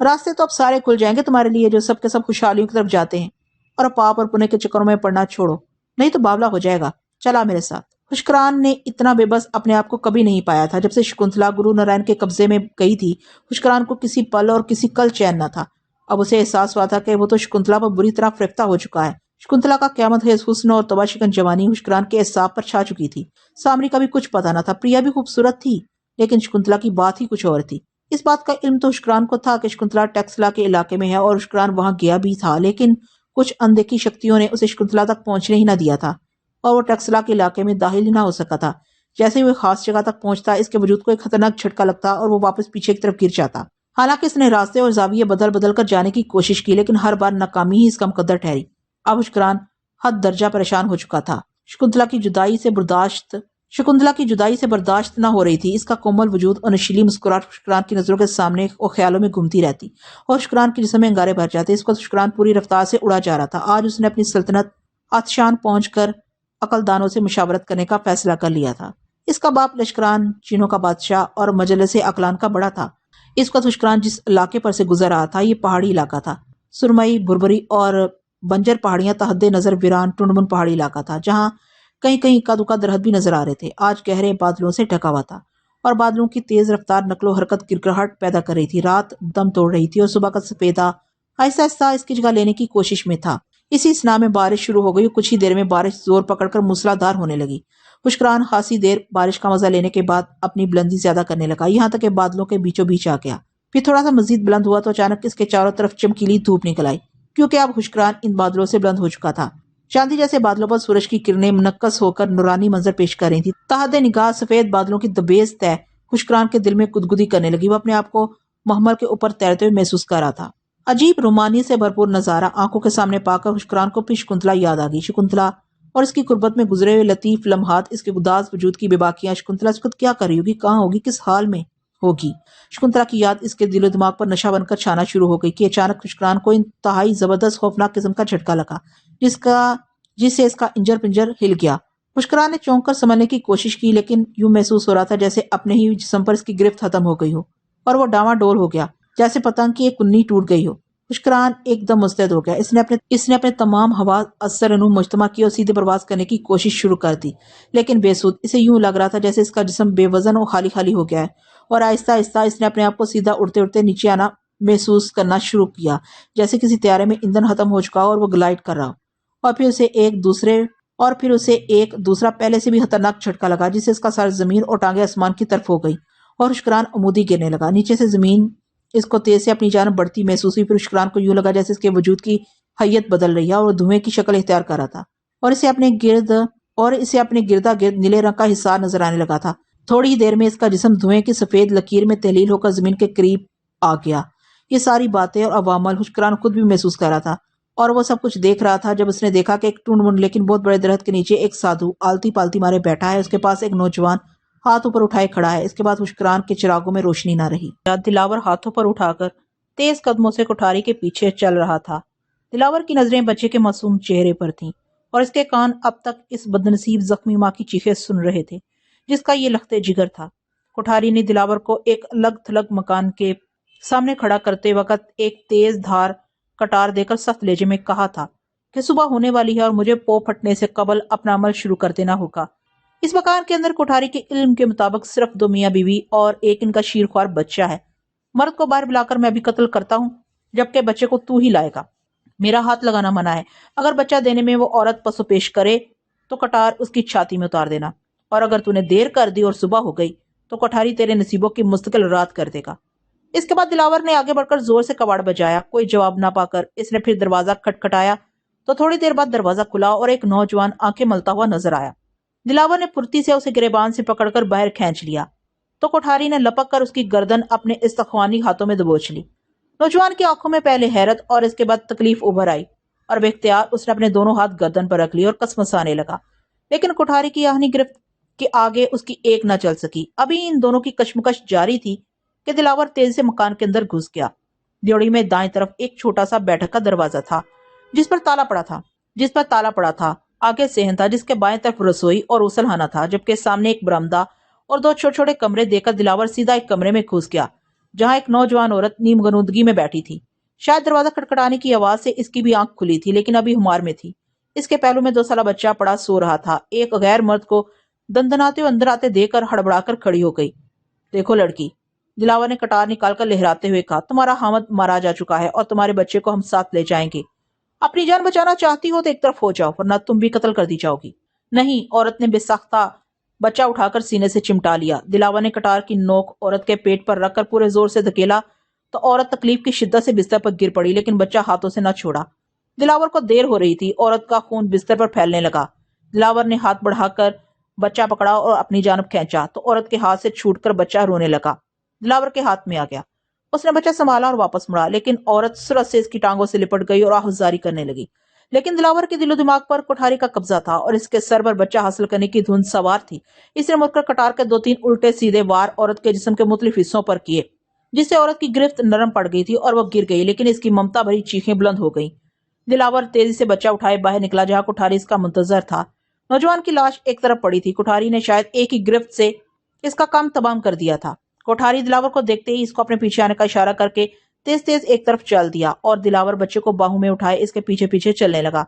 راستے تو اب سارے کھل جائیں گے تمہارے لیے جو سب کے سب خوشحالیوں کی طرف جاتے ہیں، اور اب پاپ اور پنے کے چکروں میں پڑنا چھوڑو، نہیں تو بابلہ ہو جائے گا۔ چلا میرے ساتھ۔ خوشکران نے اتنا بے بس اپنے آپ کو کبھی نہیں پایا تھا۔ جب سے شکنتلا گرو نارائن کے قبضے میں گئی تھی، خوشکران کو کسی پل اور کسی کل چین نہ تھا۔ اب اسے احساس ہوا تھا کہ وہ تو شکنتلا پر بری طرح فریفتہ ہو چکا ہے۔ شکنتلا کا قیامت خیز حسن اور توبہ شکن جوانی خوشکران کے اعصاب پر چھا چکی تھی۔ سامری کا بھی کچھ پتہ نہ تھا، پریا بھی خوبصورت تھی، لیکن شکنتلا کی بات ہی کچھ اور تھی۔ اس بات کا علم تو شکنتلا کو تھا کہ شکنتلا ٹیکسلا کے علاقے میں ہے، اور شکنتلا وہاں گیا بھی تھا، لیکن کچھ اندیکھی شکتیوں نے اسے شکنتلا تک پہنچنے ہی نہ دیا تھا، اور وہ ٹیکسلا کے علاقے میں داخل ہی نہ ہو سکا تھا۔ جیسے ہی وہ خاص جگہ تک پہنچتا، اس کے وجود کو ایک خطرناک جھٹکا لگتا اور وہ واپس پیچھے کی طرف گر جاتا۔ حالانکہ اس نے راستے اور زاویے بدل بدل کر جانے کی کوشش کی، لیکن ہر بار ناکامی ہی اس کا مقدر ٹھہری۔ اب شکنتلا حد درجہ پریشان ہو چکا تھا۔ شکنتلا کی جدائی سے برداشت نہ ہو رہی تھی۔ اس کا کومل وجود اور نشیلی مسکراہٹ شکنتلا کی نظروں کے سامنے اور خیالوں میں گھومتی رہتی، اور شکنتلا کے جسم میں انگارے بھر جاتے۔ اس وقت شکنتلا پوری رفتار سے اڑا جا رہا تھا۔ آج اس نے اپنی سلطنت آتشان پہنچ کر عقل دانوں سے مشاورت کرنے کا فیصلہ کر لیا تھا۔ اس کا باپ لشکران چینوں کا بادشاہ اور مجلس عقلان کا بڑا تھا۔ اس وقت شکنتلا جس علاقے پر سے گزر رہا تھا، یہ پہاڑی علاقہ تھا۔ سرمئی، بھربری اور بنجر پہاڑیاں تحد نظر ویران ٹنڈمن پہاڑی علاقہ تھا، جہاں کہیں کہیں اکا دکا درخت بھی نظر آ رہے تھے۔ آج گہرے بادلوں سے ڈھکا ہوا تھا، اور بادلوں کی تیز رفتار نقل و حرکت گرگراہٹ پیدا کر رہی تھی۔ رات دم توڑ رہی تھی، اور صبح کا سفیدہ آہستہ آہستہ اس کی جگہ لینے کی کوشش میں تھا۔ اسی اسنا میں بارش شروع ہو گئی، اور کچھ ہی دیر میں بارش زور پکڑ کر موسلادھار ہونے لگی۔ خوشکران خاصی دیر بارش کا مزہ لینے کے بعد اپنی بلندی زیادہ کرنے لگا، یہاں تک کہ بادلوں کے بیچوں بیچ آ گیا۔ پھر تھوڑا سا مزید بلند ہوا تو اچانک اس کے چاروں طرف چمکیلی دھوپ نکل آئی، کیونکہ اب خوشکران ان بادلوں سے بلند ہو چکا تھا۔ چاندی جیسے بادلوں پر سورج کی کرنیں منعکس ہو کر نورانی منظر پیش کر رہی تھی۔ تحت نگاہ سفید بادلوں کی دبیز طے خوشکران کے دل میں گدگدی کرنے لگی۔ وہ اپنے آپ کو محمل کے اوپر تیرتے ہوئے محسوس کر رہا تھا۔ عجیب رومانی سے بھرپور نظارہ آنکھوں کے سامنے پا کر خوشکران کو پھر شکنتلا یاد آ گئی۔ شکنتلا اور اس کی قربت میں گزرے ہوئے لطیف لمحات، اس کے گداز وجود کی بے باکیاں۔ شکنتلا اس وقت کیا کر رہی ہوگی، کہاں ہوگی، کس حال میں ہوگی؟ شکنتلا کی یاد اس کے دل و دماغ پر نشہ بن کر چھانا شروع ہو گئی کہ اچانک خوشکران کو انتہائی زبردست خوفناک قسم کا جھٹکا لگا، جس سے اس کا انجر پنجر ہل گیا۔ خوشکران نے چونک کر سنبھلنے کی کوشش کی، لیکن یوں محسوس ہو رہا تھا جیسے اپنے ہی جسم پر اس کی گرفت ختم ہو گئی ہو، اور وہ ڈاواں ڈول ہو گیا، جیسے پتنگ کی ایک کنی ٹوٹ گئی ہو۔ خوشکران ایک دم مستعد ہو گیا۔ اس نے اپنے تمام حواس اثر انو مجتمع کی اور سیدھے پرواز کرنے کی کوشش شروع کر دی، لیکن بے سود۔ اسے یوں لگ رہا تھا جیسے اس کا جسم بے وزن اور خالی خالی ہو گیا ہے، اور آہستہ آہستہ اس نے اپنے آپ کو سیدھا اڑتے اڑتے نیچے آنا محسوس کرنا شروع کیا، جیسے کسی طیارے میں ایندھن ختم ہو چکا ہو اور وہ گلائڈ کر رہا ہو۔ اور پھر اسے ایک دوسرا پہلے سے بھی خطرناک جھٹکا لگا، جس سے اس کا سر زمین اور ٹانگیں آسمان کی طرف ہو گئی، اور خوشکران عمودی گرنے لگا۔ نیچے سے زمین اس کو تیز سے اپنی جانب بڑھتی محسوس ہوئی۔ پھر خوشکران کو یوں لگا جیسے اس کے وجود کی حیت بدل رہی ہے، اور دھوئیں کی شکل اختیار کر رہا تھا، اور اسے اپنے گردا گرد نیلے رنگ کا حصار نظر آنے لگا تھا۔ تھوڑی ہی دیر میں اس کا جسم دھوئیں کی سفید لکیر میں تحلیل ہو کر زمین کے قریب آ گیا۔ یہ ساری باتیں اور عوامل خوشکران خود بھی محسوس کر رہا تھا، اور وہ سب کچھ دیکھ رہا تھا جب اس نے دیکھا کہ ایک ٹونڈ منڈ لیکن بہت بڑے درخت کے نیچے ایک سادھو آلتی پالتی مارے بیٹھا ہے۔ اس کے پاس ایک نوجوان ہاتھ اوپر اٹھائے کھڑا ہے۔ اس کے بعد خوشکران کے چراغوں میں روشنی نہ رہی۔ دلاور ہاتھوں پر اٹھا کر تیز قدموں سے کوٹھاری کے پیچھے چل رہا تھا۔ دلاور کی نظریں بچے کے معصوم چہرے پر تھیں، اور اس کے کان اب تک اس بدنصیب زخمی ماں کی چیخیں سن رہے تھے جس کا یہ لختے جگر تھا۔ کوٹھاری نے دلاور کو ایک الگ تھلگ مکان کے سامنے کھڑا کرتے وقت ایک تیز دھار کٹار دے کر سخت لہجے میں کہا تھا کہ صبح ہونے والی ہے اور مجھے پو پھٹنے سے قبل اپنا عمل شروع کر دینا ہوگا۔ اس مکان کے اندر کوٹھاری کے علم کے مطابق صرف 2 میاں بیوی اور ایک ان کا شیرخوار بچہ ہے۔ مرد کو باہر بلا کر میں بھی قتل کرتا ہوں، جبکہ بچے کو تو ہی لائے گا۔ میرا ہاتھ لگانا منع ہے۔ اگر بچہ دینے میں وہ عورت پسو پیش کرے تو کٹار اس کی چھاتی میں اتار دینا، اور اگر تو نے دیر کر دی اور صبح ہو گئی تو کوٹھاری تیرے نصیبوں کی مستقل رات کر دے گا۔ اس کے بعد دلاور نے آگے بڑھ کر زور سے کباڑ بجایا۔ کوئی جواب نہ پا کر اس نے پھر دروازہ کھٹکھٹایا تو تھوڑی دیر بعد دروازہ کھلا اور ایک نوجوان آنکھیں ملتا ہوا نظر آیا۔ دلاور نے پھرتی سے اسے گریبان سے پکڑ کر باہر کھینچ لیا تو کوٹھاری نے لپک کر اس کی گردن اپنے استخوانی ہاتھوں میں دبوچ لی۔ نوجوان کی آنکھوں میں پہلے حیرت اور اس کے بعد تکلیف ابھر آئی، اور بے اختیار اس نے اپنے دونوں ہاتھ گردن پر رکھ لی اور کسمسانے لگا، لیکن کوٹھاری کی آہنی گرفت کے آگے اس کی ایک نہ چل سکی۔ ابھی ان دونوں کی کشمکش جاری تھی کہ دلاور تیزی سے مکان کے اندر گھس گیا۔ ڈیوڑی میں دائیں طرف ایک چھوٹا سا بیٹھک کا دروازہ تھا جس پر تالا پڑا تھا۔ آگے صحن تھا جس کے بائیں طرف رسوئی اور غسل خانہ تھا، جبکہ سامنے ایک برآمدہ اور 2 چھوٹے چھوٹے کمرے دے کر دلاور سیدھا ایک کمرے میں گھس گیا जहां एक नौजवान औरत नीम गनूदगी में बैठी थी। शायद दरवाजा खटखटाने की आवाज से इसकी भी आंख खुली थी, लेकिन अभी हुमार में थी। इसके पहलू में 2 साल बच्चा पड़ा सो रहा था। एक गैर मर्द को दंदनाते हुए अंदर आते देखकर हड़बड़ाकर खड़ी हो गई। देखो लड़की, दिलावर ने कटार निकालकर लहराते हुए कहा, तुम्हारा हामद मारा जा चुका है और तुम्हारे बच्चे को हम साथ ले जाएंगे। अपनी जान बचाना चाहती हो तो एक तरफ हो जाओ, वरना तुम भी कत्ल कर दी जाओगी। नहीं, औरत ने बेसाख्ता बच्चा उठाकर सीने से चिमटा लिया। दिलावर ने कटार की नोक औरत के पेट पर रखकर पूरे जोर से धकेला तो औरत तकलीफ की शिद्दत से बिस्तर पर गिर पड़ी, लेकिन बच्चा हाथों से न छोड़ा। दिलावर को देर हो रही थी। औरत का खून बिस्तर पर फैलने लगा। दिलावर ने हाथ बढ़ाकर बच्चा पकड़ा और अपनी जानब खींचा तो औरत के हाथ से छूटकर बच्चा रोने लगा। दिलावर के हाथ में आ गया। उसने बच्चा संभाला और वापस मुड़ा, लेकिन औरत सूरत से इसकी टांगों से लिपट गई और आहुजारी करने लगी। लेकिन दिलावर के दिलो दिमाग पर कोठारी का कब्जा था और इसके सर पर बच्चा हासिल करने की धुन सवार थी। इसने मुड़कर कटार के 2-3 उल्टे सीधे वार औरत के जिस्म के मुख्तलिफ हिस्सों पर किए, जिससे औरत की गिरफ्त नरम पड़ गई थी और वह गिर गई, लेकिन इसकी ममता भरी चीखें बुलंद हो गईं। दिलावर तेजी से बच्चा उठाए बाहर निकला, जहां कोठारी इसका मुंतजर था। नौजवान की लाश एक तरफ पड़ी थी। कोठारी ने शायद एक ही गिरफ्त से इसका काम तमाम कर दिया था। कोठारी दिलावर को देखते ही इसको अपने पीछे आने का इशारा करके तेज तेज एक तरफ चल दिया और दिलावर बच्चे को बाहू में उठाए इसके पीछे पीछे चलने लगा।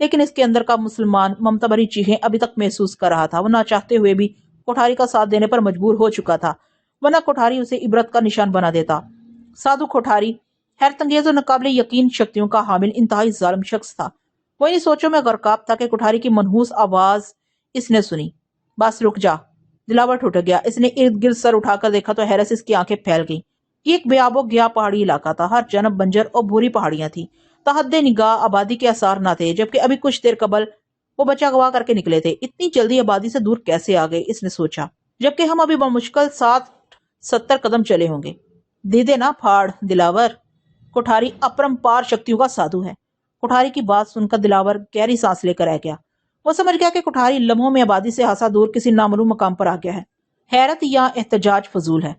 लेकिन इसके अंदर का मुसलमान ममता भरी चीखें अभी तक महसूस कर रहा था। वो ना चाहते हुए भी कोठारी का साथ देने पर मजबूर हो चुका था, वरना कोठारी उसे इबरत का निशान बना देता। साधु कोठारी हैरतंगेज और नाकाबिले यकीन शक्तियों का हामिल इंतहाई जालिम शख्स था। वो इन सोचों में गरकाब था कि कोठारी की मनहूस आवाज इसने सुनी। बस रुक जा। दिलावर ठुठ गया। इसने इर्द गिर्द सर उठाकर देखा तो हैरत से इसकी आंखें फैल गईं। ये एक बेआबो गया पहाड़ी इलाका था। हर जानब बंजर और भूरी पहाड़ियां थी। तहद्दे निगाह आबादी के आसार न थे, जबकि अभी कुछ देर कबल वो बच्चा गवा करके निकले थे। इतनी जल्दी आबादी से दूर कैसे आ गए, इसने सोचा, जबकि हम अभी बमुश्किल 60-70 कदम चले होंगे। दीदे ना फाड़ दिलावर। कोठारी अपरंपार शक्तियों का साधु है। कोठारी की बात सुनकर दिलावर गहरी सांस लेकर रह गया। वो समझ गया कि कोठारी लम्हों में आबादी से हासा दूर किसी नामालूम मकाम पर आ गया है। हैरत या एहतजाज फजूल है।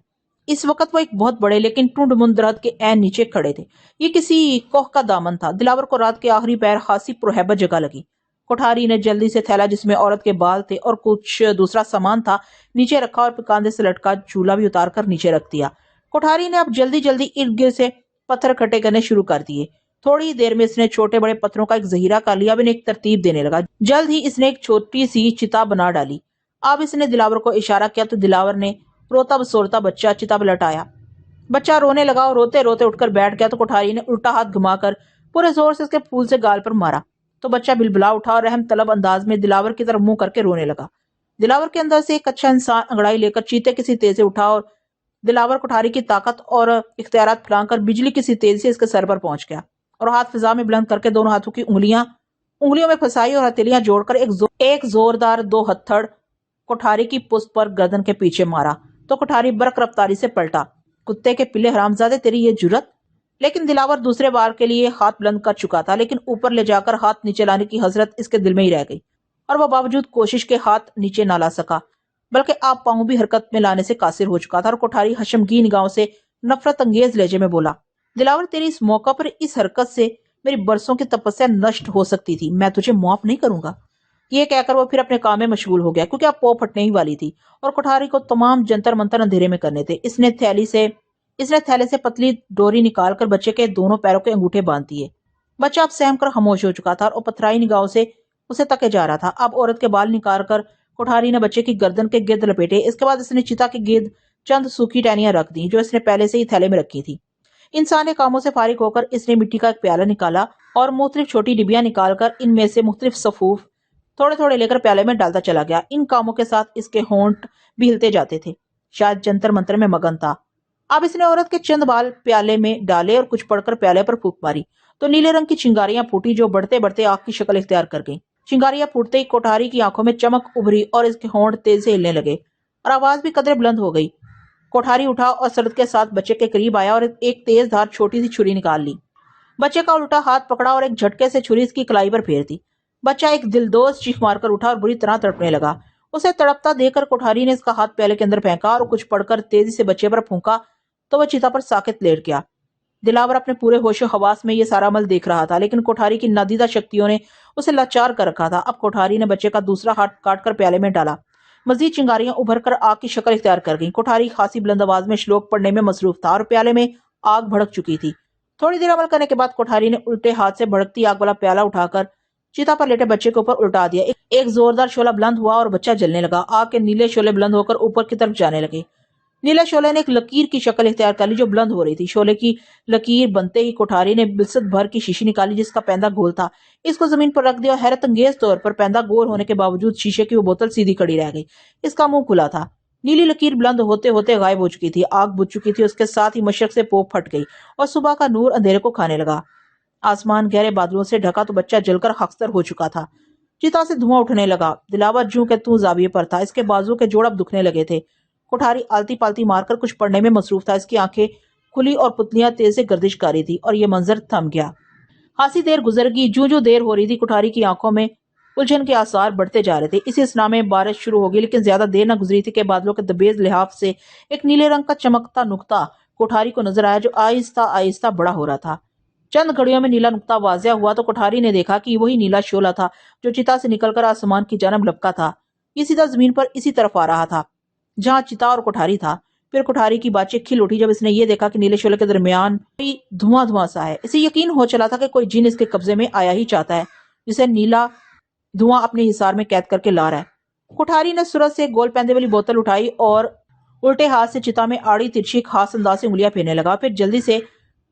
इस वक्त वो एक बहुत बड़े लेकिन टुंड मुंद दरख्त के ऐन नीचे खड़े थे। ये किसी कोह का दामन था। दिलावर को रात के आखिरी पैर खासी प्रोहैबत जगह लगी। कोठारी ने जल्दी से थैला जिसमें औरत के बाल थे और कुछ दूसरा सामान था नीचे रखा और कांधे से लटका चूल्हा भी उतार कर नीचे रख दिया। कोठारी ने अब जल्दी जल्दी इर्द गिर्द से पत्थर इकट्ठे करने शुरू कर दिए। थोड़ी देर में इसने छोटे बड़े पत्थरों का एक जहीरा कर लिया। अब इन्हें एक तरतीब देने लगा। जल्द ही इसने एक छोटी सी चिता बना डाली। अब इसने दिलावर को इशारा किया तो दिलावर ने रोता बसोरता बच्चा चिता पर लटाया। बच्चा रोने लगा और रोते रोते उठकर बैठ गया तो कोठारी ने उल्टा हाथ घुमाकर पूरे जोर से उसके फूल से गाल पर मारा तो बच्चा बिलबिला उठा और रहम तलब अंदाज में दिलावर की तरफ मुंह करके रोने लगा। दिलावर के अंदर से एक अच्छा इंसान अंगड़ाई लेकर चीते किसी तेज से उठा और दिलावर कोठारी की ताकत और इख्तियारात फैलाकर बिजली किसी तेज से इसके सर पर पहुंच गया और हाथ फिजा में बुलंद करके दोनों हाथों की उंगलियों में फंसाई और हथेलियां जोड़कर एक जोरदार 2 हथड़ कोठारी की पुस्त पर गर्दन के पीछे मारा तो कोठारी बरक रफ्तारी से पलटा। कुत्ते के पिल्ले हरामजादे, तेरी ये जुर्रत। लेकिन दिलावर दूसरे बार के लिए हाथ बुलंद कर चुका था, लेकिन ऊपर ले जाकर हाथ नीचे लाने की हजरत इसके दिल में ही रह गई और वह बावजूद कोशिश के हाथ नीचे ना ला सका, बल्कि आप पांव भी हरकत में लाने से कासिर हो चुका था। और कोठारी हशमगी निगाहों से नफरत अंगेज लहजे में बोला, दिलावर तेरी इस मौका पर इस हरकत से मेरी बरसों की तपस्या नष्ट हो सकती थी। मैं तुझे माफ नहीं करूंगा। ये कहकर वो फिर अपने काम में मशगूल हो गया, क्योंकि अब पौ फटने ही वाली थी और कोठारी को तमाम जंतर मंतर अंधेरे में करने थे। इसने थैले से पतली डोरी निकालकर बच्चे के दोनों पैरों के अंगूठे बांध दिए। बच्चा अब सहम कर खामोश हो चुका था और पथराई निगाहों से उसे तके जा रहा था। अब औरत के बाल निकालकर कोठारी ने बच्चे की गर्दन के गिर्द लपेटे। इसके बाद इसने चिता के गिर्द चंद सूखी टहनियां रख दी जो इसने पहले से ही थैले में रखी थी। इंसानी कामों से फारिग होकर इसने मिट्टी का एक प्याला निकाला और मुख्तलिफ छोटी डिबियां निकालकर इनमें से मुख्तलिफ सफूफ थोड़े थोड़े लेकर प्याले में डालता चला गया। इन कामों के साथ इसके होंठ भी हिलते जाते थे। शायद जंतर मंतर में मगन था। अब इसने औरत के चंद बाल प्याले में डाले और कुछ पड़कर प्याले पर फूंक मारी तो नीले रंग की चिंगारियां फूटी जो बढ़ते बढ़ते आग की शक्ल इख्तियार कर गईं। चिंगारियां फूटते ही कोठारी की आंखों में चमक उभरी और इसके होंठ तेज से हिलने लगे और आवाज भी कदरे बुलंद हो गई। कोठारी उठा और सरद के साथ बच्चे के करीब आया और एक तेज धार छोटी सी छुरी निकाल ली। बच्चे का उल्टा हाथ पकड़ा और एक झटके से छुरी इसकी कलाई पर फेर दी। बच्चा एक दिलदोज चीख मारकर उठा और बुरी तरह तड़पने लगा। उसे तड़पता देखकर कोठारी ने इसका हाथ प्याले के अंदर फेंका और कुछ पड़कर तेजी से बच्चे पर फूंका तो वह चिता पर साकित लेट गया। दिलावर अपने पूरे होशो हवास में ये सारा अमल देख रहा था, लेकिन कोठारी की नादीदा शक्तियों ने उसे लाचार कर रखा था। अब कोठारी ने बच्चे का दूसरा हाथ काटकर प्याले में डाला मजीद चिंगारियां उभर कर आग की शक्ल इख्तियार कर गईं। कोठारी खासी बुलंद आवाज में श्लोक पढ़ने में मसरूफ था और प्याले में आग भड़क चुकी थी। थोड़ी देर अमल करने के बाद कोठारी ने उल्टे हाथ से भड़कती आग वाला प्याला उठाकर चिता पर लेटे बच्चे के ऊपर उल्टा दिया। एक जोरदार शोला बुलंद हुआ और बच्चा जलने लगा। आग के नीले शोले बुलंद होकर ऊपर की तरफ जाने लगे। नीले शोले ने एक लकीर की शक्ल इख्तियार कर ली जो बुलंद हो रही थी। शोले की लकीर बनते ही कोठारी ने बिल्सत भर की शीशी निकाली जिसका पैंदा गोल था। इसको जमीन पर रख दिया और हैरत अंगेज तौर पर पैंदा गोल होने के बावजूद शीशे की वो बोतल सीधी खड़ी रह गई। इसका मुंह खुला था। नीली लकीर बुलंद होते होते गायब हो चुकी थी। आग बुझ चुकी थी। उसके साथ ही मशरक से पोप फट गई और सुबह का नूर अंधेरे को खाने लगा। आसमान गहरे बादलों से ढका तो बच्चा जलकर खाकसर हो चुका था। चिता से धुआं उठने लगा। दिलावर जूं के तू जाविये पर था। इसके बाजू के जोड़ अब दुखने लगे थे। कोठारी आलती पालती मारकर कुछ पढ़ने में मसरूफ था। इसकी आंखें खुली और पुतलियां तेज से गर्दिश कर रही थी और ये मंजर थम गया। खासी देर गुजर गई। जो देर हो रही थी कोठारी की आंखों में उलझन के आसार बढ़ते जा रहे थे। इसी असना में बारिश शुरू हो गई, लेकिन ज्यादा देर न गुजरी थी कि बादलों के दबेज लिहाफ से एक नीले रंग का चमकता नुक्ता कोठारी को नजर आया जो आहिस्ता आहिस्ता बड़ा हो रहा था। चंद घड़ियों में नीला नुक्ता वाजिया हुआ तो कोठारी ने देखा कि वही नीला शोला था जो चिता से निकलकर आसमान की जानब लपका था। ये सीधा जमीन पर इसी तरफ आ रहा था जहाँ चिता और कोठारी था। फिर कोठारी की बातचीत खिल उठी जब इसने ये देखा कि नीले शोले के दरमियान कोई धुआं धुआं सा है। इसे यकीन हो चला था कि कोई जिन इसके कब्जे में आया ही चाहता है, जिसे नीला धुआं अपने हिसार में कैद करके ला रहा है। कोठारी ने सूरज से गोल पैंदे वाली बोतल उठाई और उल्टे हाथ से चिता में आड़ी तिरछी खास अंदाज से उंगलियां फेरने लगा। फिर जल्दी से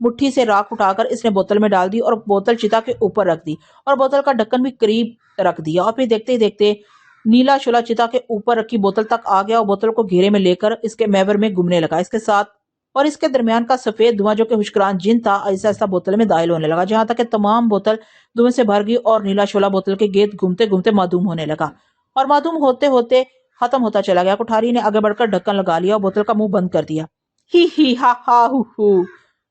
मुट्ठी से राख उठाकर इसने बोतल में डाल दी और बोतल चिता के ऊपर रख दी और बोतल का ढक्कन भी करीब रख दिया। और फिर देखते ही देखते नीला शोला चिता के ऊपर रखी बोतल तक आ गया और बोतल को घेरे में लेकर इसके महवर में घूमने लगा। इसके साथ और इसके दरमियान का सफेद धुआं जो कि खुशकरान जिन था ऐसा ऐसा बोतल में दाखिल होने लगा, जहां तक कि तमाम बोतल धुएं से भर गई और नीला शोला बोतल के गेद घूमते घूमते मादूम होने लगा और मादूम होते होते खत्म होता चला गया। कोठारी ने आगे बढ़कर ढक्कन लगा लिया और बोतल का मुंह बंद कर दिया। ही हा हा हु हु।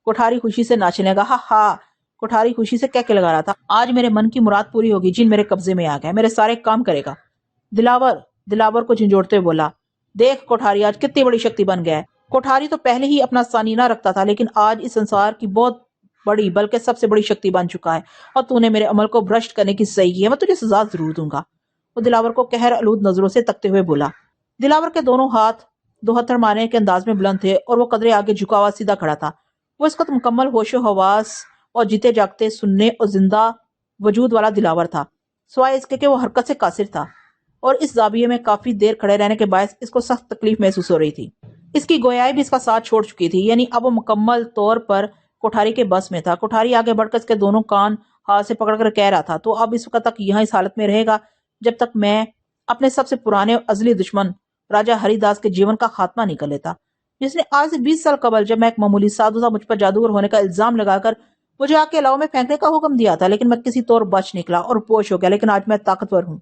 कोठारी खुशी से नाचने लगा। हा हा। कोठारी खुशी से कह के लगा रहा था, आज मेरे मन की मुराद पूरी होगी, जिन मेरे कब्जे में आ गया, मेरे सारे काम करेगा। दिलावर को झंझोड़ते हुए बोला, देख कोठारी आज कितनी बड़ी शक्ति बन गया है। कोठारी तो पहले ही अपना सानीना रखता था, लेकिन आज इस संसार की बहुत बड़ी बल्कि सबसे बड़ी शक्ति बन चुका है और तूने मेरे अमल को भ्रष्ट करने की सही की है। मैं तुझे सजा जरूर दूंगा। वो दिलावर को कहर आलूद नजरों से तकते हुए बोला। दिलावर के दोनों हाथ दो हथड़ मारने के अंदाज में बुलंद थे और वो कदरे आगे झुका हुआ सीधा खड़ा था। वो इस वक्त मुकम्मल होशो हवास और जीते जागते सुनने और जिंदा वजूद वाला दिलावर था, सिवाय इसके कि वो हरकत से कासिर था और इस जाविये में काफी देर खड़े रहने के बायस इसको सख्त तकलीफ महसूस हो रही थी। इसकी गोयाई भी इसका साथ छोड़ चुकी थी, यानी अब वो मुकम्मल तौर पर कोठारी के बस में था। कोठारी आगे बढ़कर इसके दोनों कान हाथ से पकड़कर कह रहा था, तो अब इस वक्त तक यहाँ इस हालत में रहेगा जब तक मैं अपने सबसे पुराने और अजली दुश्मन राजा हरिदास के जीवन का खात्मा नहीं कर लेता, जिसने आज से 20 साल कबल जब मैं एक मामूली साधु था मुझ पर जादूगर होने का इल्जाम लगाकर मुझे आग के अलावा में फेंकने का हुक्म दिया था, लेकिन मैं किसी तौर बच निकला और पोश हो गया। लेकिन आज मैं ताकतवर हूँ।